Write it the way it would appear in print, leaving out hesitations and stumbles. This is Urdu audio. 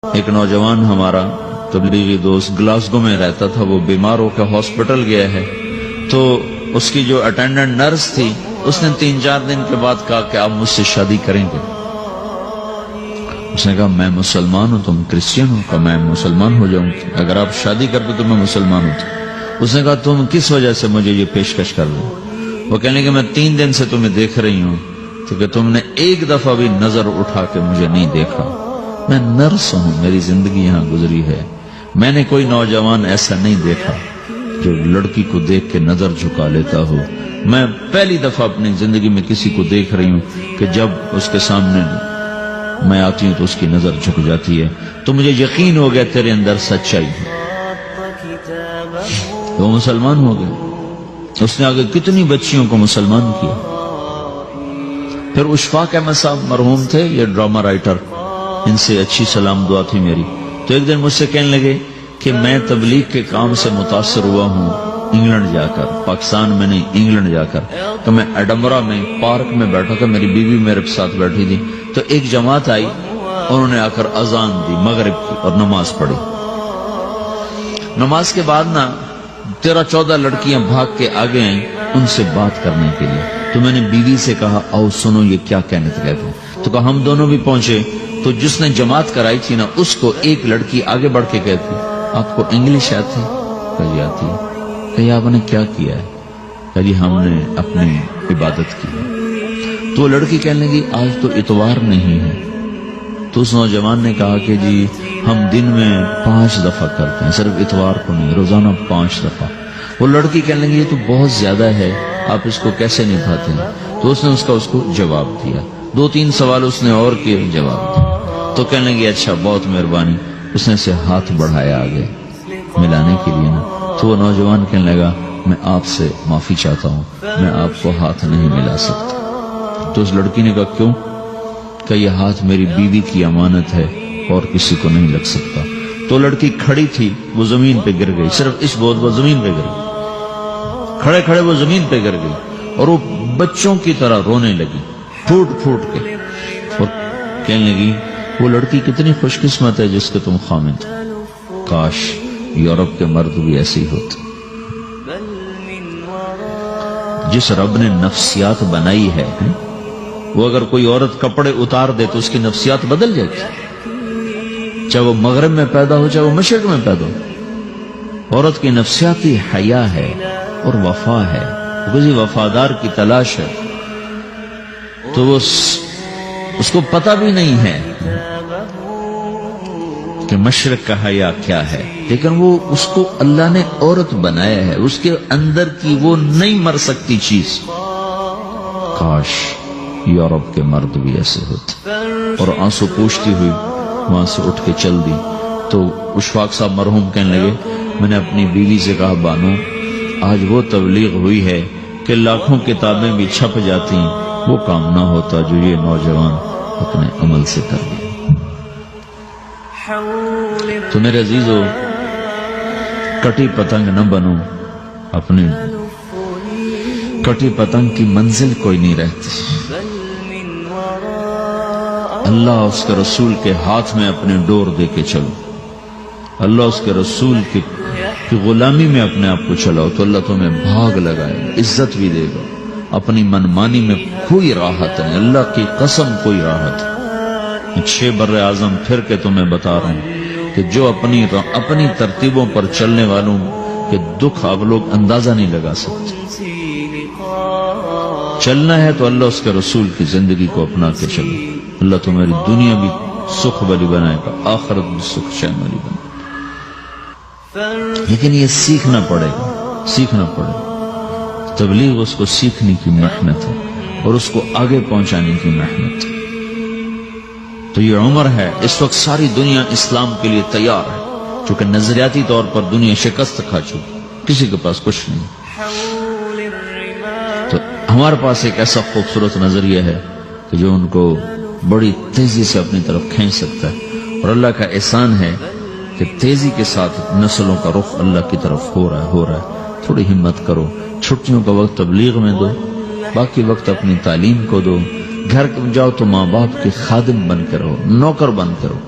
ایک نوجوان ہمارا تبلیغی دوست گلاسگو میں رہتا تھا، وہ بیمار ہو کے ہاسپٹل گیا ہے، تو اس کی جو اٹینڈنٹ نرس تھی اس نے 3-4 دن کے بعد کہا کہ آپ مجھ سے شادی کریں گے؟ اس نے کہا میں مسلمان ہوں، تم کرسچن ہو؟ کہا میں مسلمان ہو جاؤں، اگر آپ شادی کر دو تو میں مسلمان ہوں۔ اس نے کہا تم کس وجہ سے مجھے یہ پیشکش کر دو؟ وہ کہنے کہ میں 3 دن سے تمہیں دیکھ رہی ہوں تو کہ تم نے ایک دفعہ بھی نظر اٹھا کے مجھے نہیں دیکھا، میں نرس ہوں، میری زندگی یہاں گزری ہے، میں نے کوئی نوجوان ایسا نہیں دیکھا جو لڑکی کو دیکھ کے نظر جھکا لیتا ہو، میں پہلی دفعہ اپنی زندگی میں کسی کو دیکھ رہی ہوں کہ جب اس کے سامنے میں آتی ہوں تو اس کی نظر جھک جاتی ہے، تو مجھے یقین ہو گیا تیرے اندر سچائی ہے۔ وہ مسلمان ہو گئے، اس نے آگے کتنی بچیوں کو مسلمان کیا۔ پھر اشفاق احمد صاحب مرحوم تھے، یہ ڈرامہ رائٹر، ان سے اچھی سلام دعا تھی میری، تو ایک دن مجھ سے کہنے لگے کہ میں تبلیغ کے کام سے متاثر ہوا ہوں انگلینڈ جا کر، پاکستان میں نہیں، انگلینڈ جا کر۔ تو میں ایڈنبرا میں پارک میں بیٹھا تھا، میری بیوی میرے ساتھ بیٹھی تھی، تو ایک جماعت آئی، انہوں نے آ کر اذان دی مغرب کی اور نماز پڑھی۔ نماز کے بعد 13-14 لڑکیاں بھاگ کے آگے آئیں ان سے بات کرنے کے لیے، تو میں نے بیوی سے کہا آؤ سنو یہ کیا کہنے کہتے ہیں، تو کہا ہم دونوں بھی پہنچے، تو جس نے جماعت کرائی تھی اس کو ایک لڑکی آگے بڑھ کے کہتی آپ کو انگلش آتی؟ کہی آتی ہے۔ کہی آپ نے کیا کیا ہے؟ کہی ہم نے اپنی عبادت کی۔ تو لڑکی کہنے لگی آج تو اتوار نہیں ہے، تو اس نوجوان نے کہا کہ جی ہم دن میں 5 دفعہ کرتے ہیں، صرف اتوار کو نہیں، روزانہ 5 دفعہ۔ وہ لڑکی کہنے لگی یہ تو بہت زیادہ ہے، آپ اس کو کیسے نبھاتے ہیں؟ تو اس نے اس کو جواب دیا، 2-3 سوال اس نے اور کیے، جواب دیا، تو کہنے لگی اچھا بہت مہربانی۔ اس نے سے ہاتھ بڑھایا آگے ملانے کے لیے تو وہ نوجوان کہنے لگا میں آپ سے معافی چاہتا ہوں، میں آپ کو ہاتھ نہیں ملا سکتا۔ تو اس لڑکی نے کہا کیوں؟ کہ یہ ہاتھ میری بیوی کی امانت ہے اور کسی کو نہیں لگ سکتا۔ تو لڑکی کھڑی تھی، وہ زمین پہ گر گئی، صرف اس بہت وہ زمین پہ گر گئی، کھڑے کھڑے وہ زمین پہ گر گئی اور وہ بچوں کی طرح رونے لگی پھوٹ پھوٹ کے، اور کہنے لگی وہ لڑکی کتنی خوش قسمت ہے جس کے تم خامد، کاش یورپ کے مرد بھی ایسے ہی ہوتے۔ جس رب نے نفسیات بنائی ہے وہ اگر کوئی عورت کپڑے اتار دے تو اس کی نفسیات بدل جاتی، چاہے وہ مغرب میں پیدا ہو چاہے وہ مشرق میں پیدا ہو۔ عورت کی نفسیاتی حیا ہے اور وفا ہے، کسی وفادار کی تلاش ہے، تو وہ اس کو پتہ بھی نہیں ہے کہ مشرق کا حیا کیا ہے، لیکن وہ اس کو اللہ نے عورت بنایا ہے، اس کے اندر کی وہ نہیں مر سکتی چیز۔ کاش یورپ کے مرد بھی ایسے ہوتے۔ اور آنسو پوچھتی ہوئی وہاں سے اٹھ کے چل دی۔ تو اشفاق صاحب مرحوم کہنے لگے میں نے اپنی بیوی سے کہا بانو آج وہ تبلیغ ہوئی ہے کہ لاکھوں کتابیں بھی چھپ جاتی، وہ کام نہ ہوتا جو یہ نوجوان اپنے عمل سے کر لیا۔ تو میرے عزیزو کٹی پتنگ نہ بنو، اپنی کٹی پتنگ کی منزل کوئی نہیں رہتی۔ اللہ اس کے رسول کے ہاتھ میں اپنے ڈور دے کے چلو، اللہ اس کے رسول کی غلامی میں اپنے آپ کو چلاؤ تو اللہ تمہیں بھاگ لگائے، عزت بھی دے گا۔ اپنی منمانی میں کوئی راحت نہیں، اللہ کی قسم کوئی راحت نہیں۔ 6 بر اعظم پھر کے تمہیں بتا رہا ہوں کہ جو اپنی ترتیبوں پر چلنے والوں کے دکھ آپ لوگ اندازہ نہیں لگا سکتے۔ چلنا ہے تو اللہ اس کے رسول کی زندگی کو اپنا کے چلو، اللہ تمہاری دنیا بھی سکھ والی بنائے گا، آخرت بھی سکھ چین والی بنائے گا۔ لیکن یہ سیکھنا پڑے گا، سیکھنا پڑے گا۔ تبلیغ اس کو سیکھنے کی محنت ہے اور اس کو آگے پہنچانے کی محنت ہے۔ تو یہ عمر ہے، اس وقت ساری دنیا اسلام کے لیے تیار ہے، چونکہ نظریاتی طور پر دنیا شکست کھا چکی، کسی کے پاس کچھ نہیں۔ تو ہمارے پاس ایک ایسا خوبصورت نظریہ ہے کہ جو ان کو بڑی تیزی سے اپنی طرف کھینچ سکتا ہے، اور اللہ کا احسان ہے کہ تیزی کے ساتھ نسلوں کا رخ اللہ کی طرف ہو رہا ہے۔ تھوڑی ہمت کرو، چھٹیوں کا وقت تبلیغ میں دو، باقی وقت اپنی تعلیم کو دو، گھر جاؤ تو ماں باپ کے خادم بن کے رہو، نوکر بن کے رہو۔